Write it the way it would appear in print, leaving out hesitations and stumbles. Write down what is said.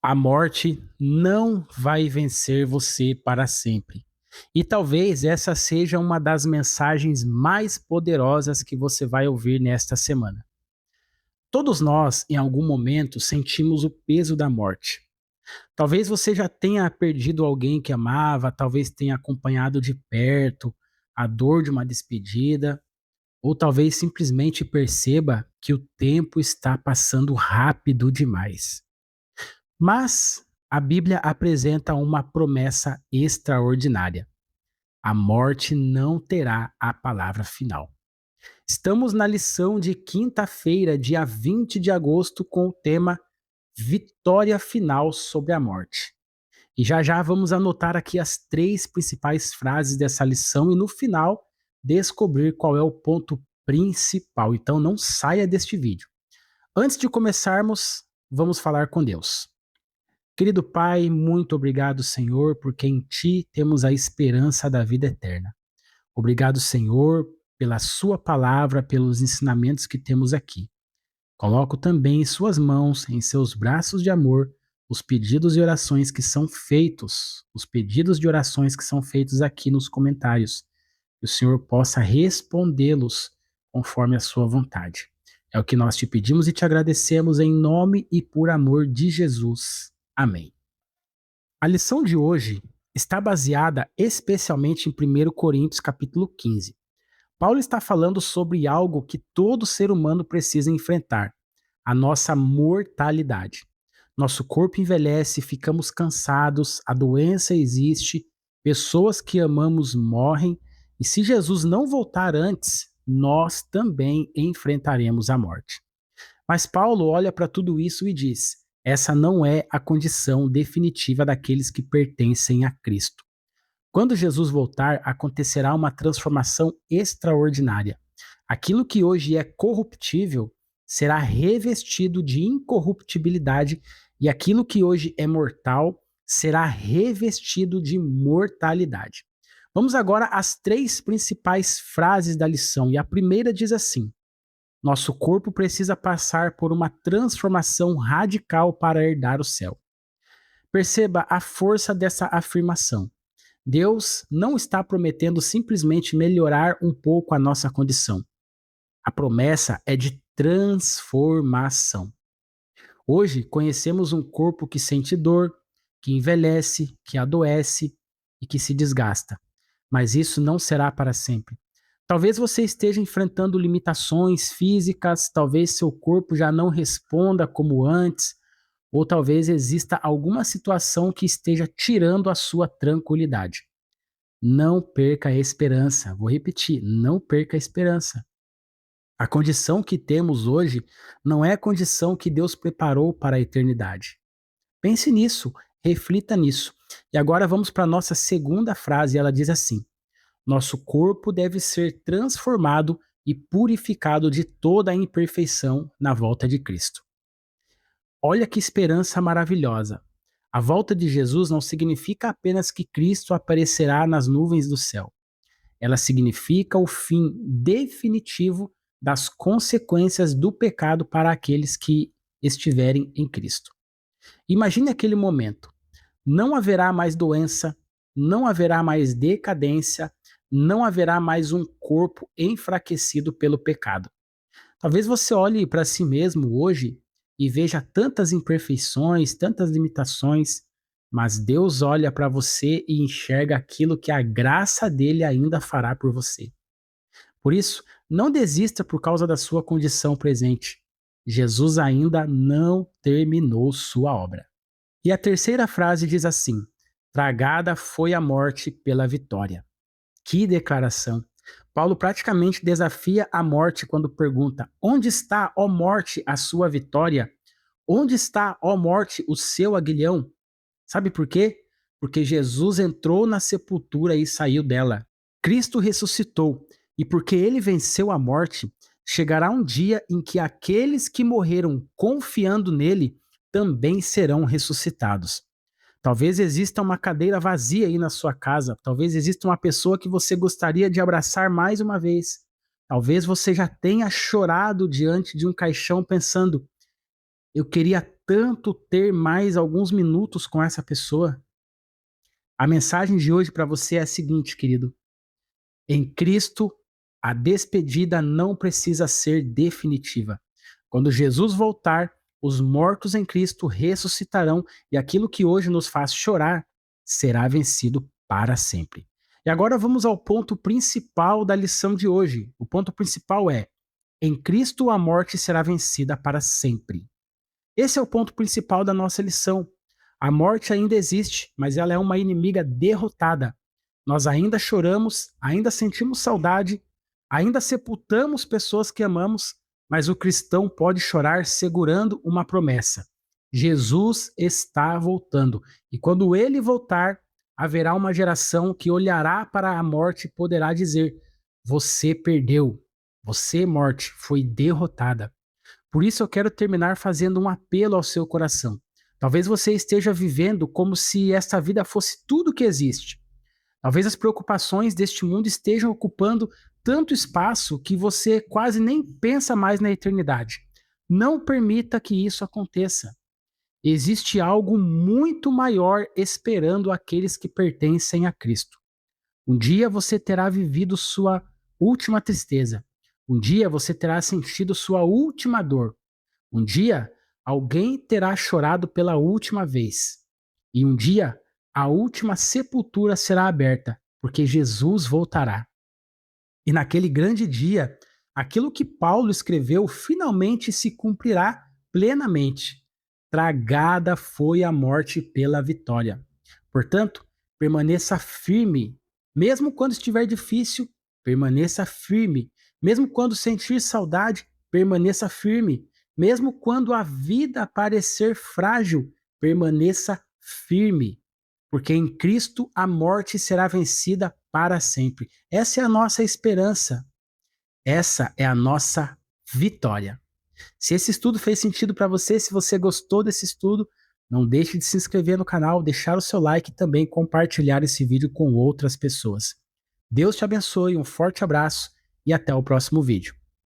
A morte não vai vencer você para sempre. E talvez essa seja uma das mensagens mais poderosas que você vai ouvir nesta semana. Todos nós, em algum momento, sentimos o peso da morte. Talvez você já tenha perdido alguém que amava, talvez tenha acompanhado de perto a dor de uma despedida, ou talvez simplesmente perceba que o tempo está passando rápido demais. Mas a Bíblia apresenta uma promessa extraordinária: a morte não terá a palavra final. Estamos na lição de quinta-feira, dia 20 de agosto, com o tema Vitória Final sobre a Morte. E já já vamos anotar aqui as três principais frases dessa lição e no final descobrir qual é o ponto principal. Então não saia deste vídeo. Antes de começarmos, vamos falar com Deus. Querido Pai, muito obrigado, Senhor, porque em Ti temos a esperança da vida eterna. Obrigado, Senhor, pela Sua palavra, pelos ensinamentos que temos aqui. Coloco também em Suas mãos, em Seus braços de amor, os pedidos e orações que são feitos, os pedidos de orações que são feitos aqui nos comentários. Que o Senhor possa respondê-los conforme a Sua vontade. É o que nós te pedimos e te agradecemos em nome e por amor de Jesus. Amém. A lição de hoje está baseada especialmente em 1 Coríntios capítulo 15. Paulo está falando sobre algo que todo ser humano precisa enfrentar: a nossa mortalidade. Nosso corpo envelhece, ficamos cansados, a doença existe, pessoas que amamos morrem, e se Jesus não voltar antes, nós também enfrentaremos a morte. Mas Paulo olha para tudo isso e diz: essa não é a condição definitiva daqueles que pertencem a Cristo. Quando Jesus voltar, acontecerá uma transformação extraordinária. Aquilo que hoje é corruptível será revestido de incorruptibilidade, e aquilo que hoje é mortal será revestido de mortalidade. Vamos agora às três principais frases da lição, e a primeira diz assim: nosso corpo precisa passar por uma transformação radical para herdar o céu. Perceba a força dessa afirmação. Deus não está prometendo simplesmente melhorar um pouco a nossa condição. A promessa é de transformação. Hoje conhecemos um corpo que sente dor, que envelhece, que adoece e que se desgasta. Mas isso não será para sempre. Talvez você esteja enfrentando limitações físicas, talvez seu corpo já não responda como antes, ou talvez exista alguma situação que esteja tirando a sua tranquilidade. Não perca a esperança. Vou repetir, não perca a esperança. A condição que temos hoje não é a condição que Deus preparou para a eternidade. Pense nisso, reflita nisso. E agora vamos para a nossa segunda frase, ela diz assim: nosso corpo deve ser transformado e purificado de toda a imperfeição na volta de Cristo. Olha que esperança maravilhosa. A volta de Jesus não significa apenas que Cristo aparecerá nas nuvens do céu. Ela significa o fim definitivo das consequências do pecado para aqueles que estiverem em Cristo. Imagine aquele momento. Não haverá mais doença, não haverá mais decadência, não haverá mais um corpo enfraquecido pelo pecado. Talvez você olhe para si mesmo hoje e veja tantas imperfeições, tantas limitações, mas Deus olha para você e enxerga aquilo que a graça dele ainda fará por você. Por isso, não desista por causa da sua condição presente. Jesus ainda não terminou sua obra. E a terceira frase diz assim: tragada foi a morte pela vitória. Que declaração! Paulo praticamente desafia a morte quando pergunta: onde está, ó morte, a sua vitória? Onde está, ó morte, o seu aguilhão? Sabe por quê? Porque Jesus entrou na sepultura e saiu dela. Cristo ressuscitou, e porque ele venceu a morte, chegará um dia em que aqueles que morreram confiando nele também serão ressuscitados. Talvez exista uma cadeira vazia aí na sua casa. Talvez exista uma pessoa que você gostaria de abraçar mais uma vez. Talvez você já tenha chorado diante de um caixão pensando: eu queria tanto ter mais alguns minutos com essa pessoa? A mensagem de hoje para você é a seguinte, querido: em Cristo, a despedida não precisa ser definitiva. Quando Jesus voltar, os mortos em Cristo ressuscitarão e aquilo que hoje nos faz chorar será vencido para sempre. E agora vamos ao ponto principal da lição de hoje. O ponto principal é: em Cristo a morte será vencida para sempre. Esse é o ponto principal da nossa lição. A morte ainda existe, mas ela é uma inimiga derrotada. Nós ainda choramos, ainda sentimos saudade, ainda sepultamos pessoas que amamos, mas o cristão pode chorar segurando uma promessa. Jesus está voltando, e quando ele voltar, haverá uma geração que olhará para a morte e poderá dizer: você perdeu, você, morte, foi derrotada. Por isso eu quero terminar fazendo um apelo ao seu coração. Talvez você esteja vivendo como se esta vida fosse tudo que existe. Talvez as preocupações deste mundo estejam ocupando tanto espaço que você quase nem pensa mais na eternidade. Não permita que isso aconteça. Existe algo muito maior esperando aqueles que pertencem a Cristo. Um dia você terá vivido sua última tristeza. Um dia você terá sentido sua última dor. Um dia alguém terá chorado pela última vez. E um dia a última sepultura será aberta, porque Jesus voltará. E naquele grande dia, aquilo que Paulo escreveu finalmente se cumprirá plenamente. Tragada foi a morte pela vitória. Portanto, permaneça firme, mesmo quando estiver difícil, permaneça firme. Mesmo quando sentir saudade, permaneça firme. Mesmo quando a vida parecer frágil, permaneça firme, porque em Cristo a morte será vencida para sempre. Essa é a nossa esperança. Essa é a nossa vitória. Se esse estudo fez sentido para você, se você gostou desse estudo, não deixe de se inscrever no canal, deixar o seu like e também compartilhar esse vídeo com outras pessoas. Deus te abençoe, um forte abraço e até o próximo vídeo.